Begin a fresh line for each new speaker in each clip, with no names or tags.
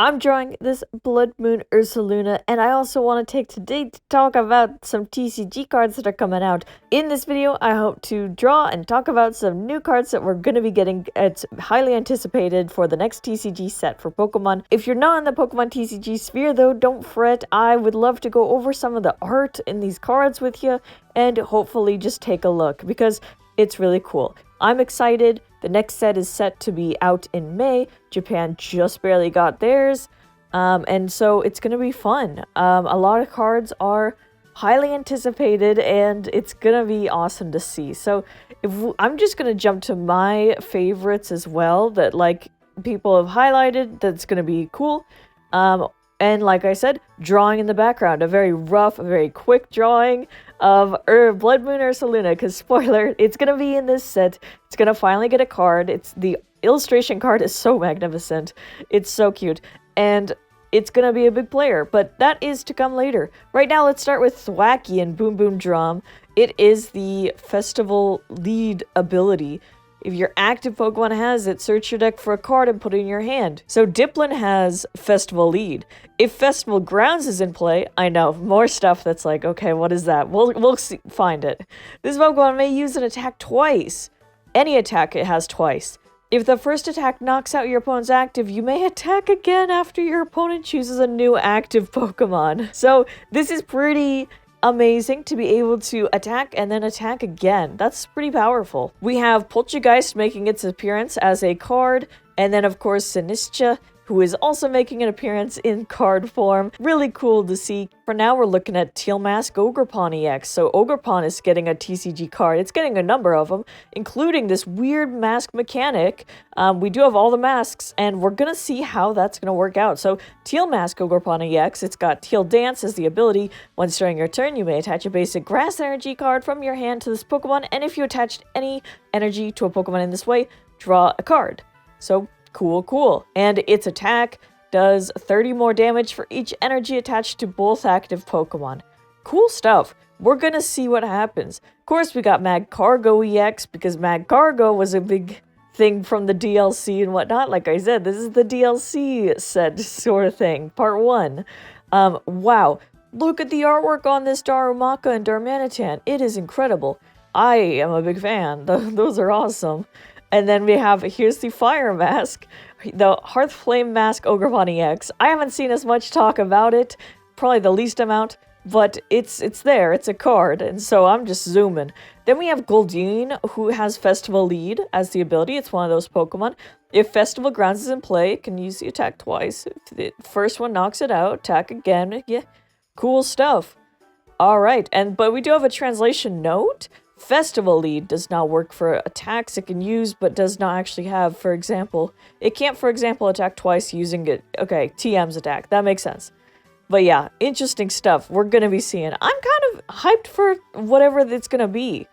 I'm drawing this bloodmoon ursaluna, and I also want to take today to talk about some TCG cards that are coming out. In this video, I hope to draw and talk about some new cards that we're going to be getting. It's highly anticipated for the next TCG set for Pokemon. If you're not in the Pokemon TCG sphere though, don't fret. I would love to go over some of the art in these cards with you and hopefully just take a look because it's really cool. I'm excited. The next set is set to be out in May. Japan just barely got theirs. And so it's going to be fun. A lot of cards are highly anticipated and it's going to be awesome to see. So I'm just going to jump to my favorites as well that like people have highlighted that's going to be cool. And like I said, drawing in the background, a very rough, a very quick drawing of Bloodmoon Ursaluna, because spoiler, it's going to be in this set. It's going to finally get a card. The illustration card is so magnificent. It's so cute. And it's going to be a big player, but that is to come later. Right now, let's start with Thwacky and Boom Boom Drum. It is the Festival Lead ability. If your active Pokemon has it, search your deck for a card and put it in your hand. So Diplin has Festival Lead. If Festival Grounds is in play, I know, more stuff that's like, okay, what is that? We'll find it. This Pokemon may use an attack twice. Any attack it has twice. If the first attack knocks out your opponent's active, you may attack again after your opponent chooses a new active Pokemon. So this is pretty amazing to be able to attack and then attack again. That's pretty powerful. We have Poltergeist making its appearance as a card, and then of course Sinistra, who is also making an appearance in card form. Really cool to see. For now, we're looking at Teal Mask Ogerpon EX. So Ogerpon is getting a TCG card. It's getting a number of them, including this weird mask mechanic. We do have all the masks, and we're going to see how that's going to work out. So Teal Mask Ogerpon EX, it's got Teal Dance as the ability. Once during your turn, you may attach a basic grass energy card from your hand to this Pokemon, and if you attached any energy to a Pokemon in this way, draw a card. So cool. And its attack does 30 more damage for each energy attached to both active Pokemon. Cool stuff. We're gonna see what happens. Of course, we got Magcargo EX because Magcargo was a big thing from the DLC and whatnot. Like I said, this is the DLC set sort of thing, part 1. Wow. Look at the artwork on this Darumaka and Darmanitan. It is incredible. I am a big fan. Those are awesome. And then we have, here's the Fire Mask, the Hearth Flame Mask Ogerpon EX. I haven't seen as much talk about it, probably the least amount, but it's there, it's a card, and so I'm just zooming. Then we have Goldeen, who has Festival Lead as the ability. It's one of those Pokemon. If Festival Grounds is in play, it can use the attack twice. If the first one knocks it out, attack again. Yeah, cool stuff. Alright, but we do have a translation note. Festival Lead does not work for attacks it can use, but does not actually have, for example, it can't, for example, attack twice using it. Okay, TM's attack. That makes sense. But yeah, interesting stuff we're going to be seeing. I'm kind of hyped for whatever it's going to be,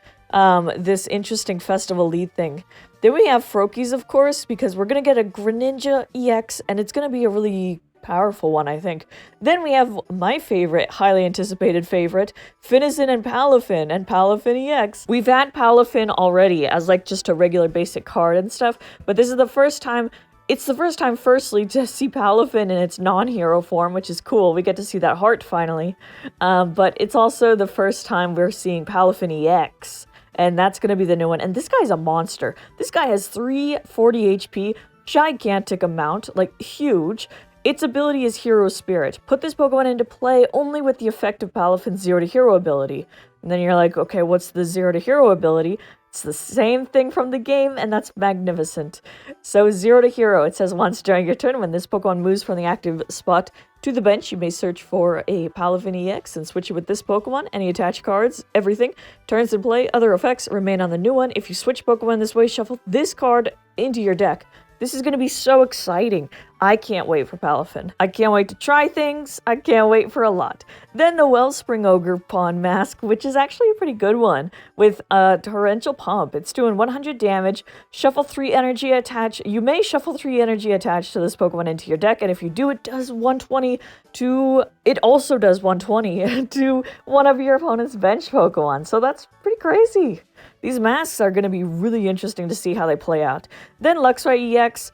this interesting Festival Lead thing. Then we have Froakies, of course, because we're going to get a Greninja EX, and it's going to be a really powerful one, I think. Then we have my favorite, highly anticipated favorite, Finizen and Palafin EX. We've had Palafin already as like just a regular basic card and stuff, but this is the first time. It's the first time, firstly, to see Palafin in its non-hero form, which is cool. We get to see that heart finally. But it's also the first time we're seeing Palafin EX, and that's going to be the new one. And this guy's a monster. This guy has 340 HP, gigantic amount, like huge. Its ability is Hero Spirit. Put this Pokemon into play only with the effect of Palafin's 0 to Hero ability. And then you're like, okay, what's the 0 to Hero ability? It's the same thing from the game, and that's magnificent. So 0 to Hero, it says once during your turn, when this Pokemon moves from the active spot to the bench, you may search for a Palafin EX and switch it with this Pokemon. Any attached cards, everything. Turns in play, other effects remain on the new one. If you switch Pokemon this way, shuffle this card into your deck. This is going to be so exciting. I can't wait for Palafin. I can't wait to try things. I can't wait for a lot. Then the Wellspring Ogerpon Mask, which is actually a pretty good one, with a Torrential Pump. It's doing 100 damage. Shuffle 3 energy attached. You may shuffle 3 energy attached to this Pokemon into your deck, and if you do, it does 120 to... It also does 120 to one of your opponent's bench Pokemon. So that's pretty crazy. These masks are going to be really interesting to see how they play out. Then Luxray EX.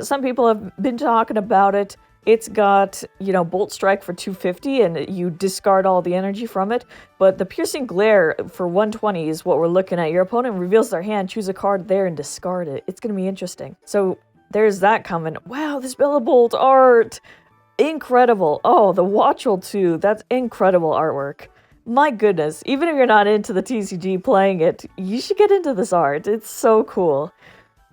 Some people have been talking about it. It's got, you know, Bolt Strike for 250 and you discard all the energy from it. But the Piercing Glare for 120 is what we're looking at. Your opponent reveals their hand, choose a card there and discard it. It's going to be interesting. So there's that coming. Wow, this Bolt art. Incredible. Oh, the Watchel too. That's incredible artwork. My goodness. Even if you're not into the TCG playing it, you should get into this art. It's so cool.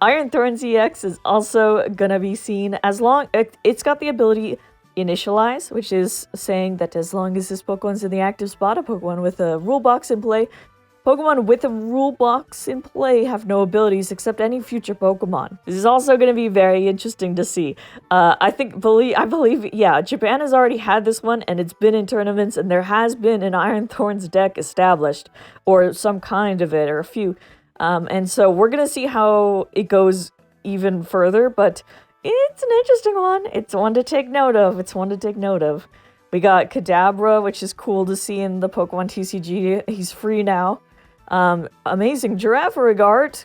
Iron Thorns EX is also gonna be seen as long... It's got the ability Initialize, which is saying that as long as this Pokemon's in the active spot, a Pokemon with a rule box in play, Pokemon with a rule box in play have no abilities except any future Pokemon. This is also going to be very interesting to see. I believe, yeah, Japan has already had this one and it's been in tournaments and there has been an Iron Thorns deck established, or some kind of it, or a few. And so we're going to see how it goes even further, but it's an interesting one. It's one to take note of. It's one to take note of. We got Kadabra, which is cool to see in the Pokemon TCG. He's free now. Amazing Girafarig art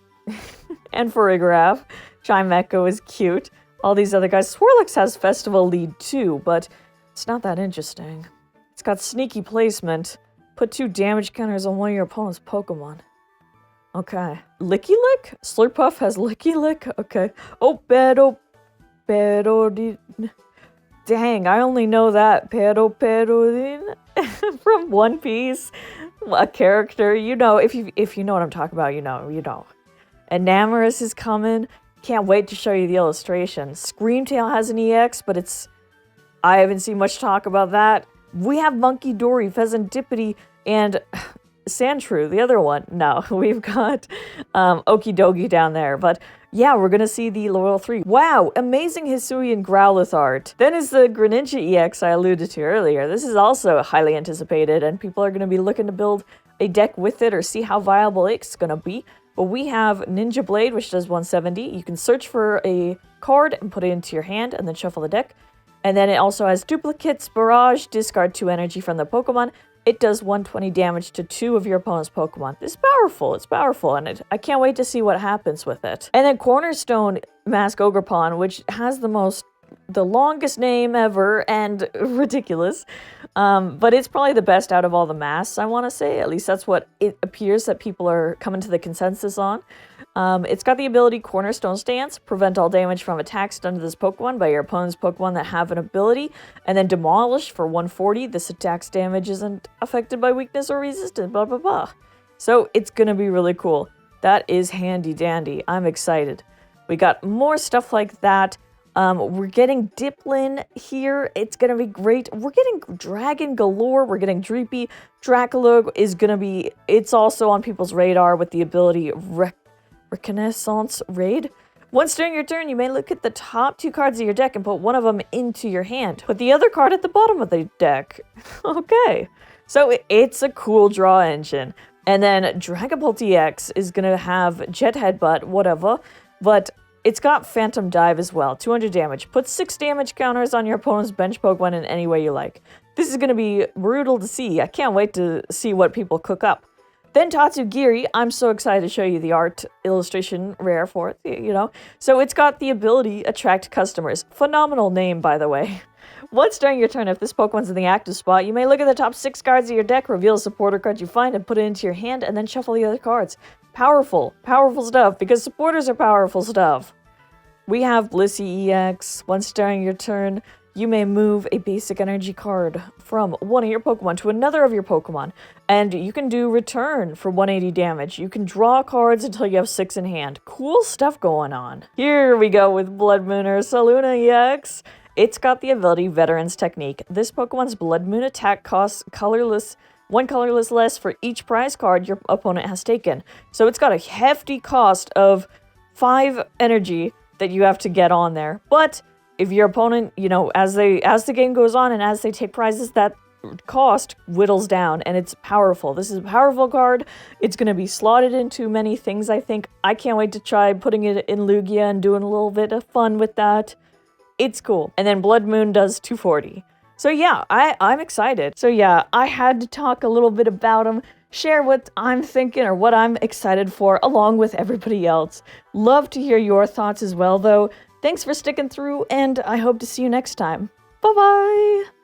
and Farigiraf. Chimecho is cute. All these other guys. Swirlix has Festival Lead too, but it's not that interesting. It's got sneaky placement. Put 2 damage counters on one of your opponent's Pokemon. Okay. Licky Lick? Slurpuff has Licky Lick? Okay. Oh, pero dang, I only know that pero from One Piece. A character, you know, if you know what I'm talking about, you know. Enamorous is coming. Can't wait to show you the illustration. Screamtail has an EX, but I haven't seen much talk about that. We have Monkey Dory, Pheasantipity, and Sandshrew, the other one. No, we've got Okidogi down there, but yeah, we're gonna see the Loyal 3. Wow, amazing Hisuian Growlithe art. Then is the Greninja EX I alluded to earlier. This is also highly anticipated, and people are gonna be looking to build a deck with it or see how viable it's gonna be. But we have Ninja Blade, which does 170. You can search for a card and put it into your hand and then shuffle the deck. And then it also has Duplicates, Barrage, discard 2 energy from the Pokemon. It does 120 damage to 2 of your opponent's Pokemon. It's powerful, and I can't wait to see what happens with it. And then Cornerstone Mask Ogerpon, which has the longest name ever and ridiculous. But it's probably the best out of all the masks, I want to say. At least that's what it appears that people are coming to the consensus on. It's got the ability Cornerstone Stance, prevent all damage from attacks done to this Pokemon by your opponent's Pokemon that have an ability, and then Demolish for 140. This attack's damage isn't affected by weakness or resistance, blah, blah, blah. So it's gonna be really cool. That is handy dandy. I'm excited. We got more stuff like that. We're getting Diplin here. It's gonna be great. We're getting Dragon Galore. We're getting Dreepy. Dracologue is gonna be... It's also on people's radar with the ability Reconnaissance Raid. Once during your turn, you may look at the top 2 cards of your deck and put one of them into your hand. Put the other card at the bottom of the deck. Okay. So it's a cool draw engine. And then Dragapult EX is gonna have Jet Headbutt, whatever. But... it's got Phantom Dive as well, 200 damage. Put 6 damage counters on your opponent's bench Pokemon in any way you like. This is going to be brutal to see. I can't wait to see what people cook up. Then Tatsugiri, I'm so excited to show you the art illustration rare for it, you know. So it's got the ability Attract Customers. Phenomenal name, by the way. Once during your turn, if this Pokemon's in the active spot, you may look at the top 6 cards of your deck, reveal a supporter card you find, and put it into your hand, and then shuffle the other cards. Powerful stuff, because supporters are powerful stuff. We have Blissey EX. Once during your turn, you may move a basic energy card from one of your Pokemon to another of your Pokemon, and you can do return for 180 damage. You can draw cards until you have 6 in hand. Cool stuff going on. Here we go with Bloodmoon Ursaluna EX. It's got the ability Veteran's Technique. This Pokemon's Bloodmoon attack costs one colorless less for each prize card your opponent has taken. So it's got a hefty cost of 5 energy that you have to get on there. But if your opponent, you know, as the game goes on and as they take prizes, that cost whittles down, and it's powerful. This is a powerful card. It's going to be slotted into many things, I think. I can't wait to try putting it in Lugia and doing a little bit of fun with that. It's cool. And then Blood Moon does 240. So yeah, I'm excited. So yeah, I had to talk a little bit about them, share what I'm thinking or what I'm excited for along with everybody else. Love to hear your thoughts as well, though. Thanks for sticking through, and I hope to see you next time. Bye-bye!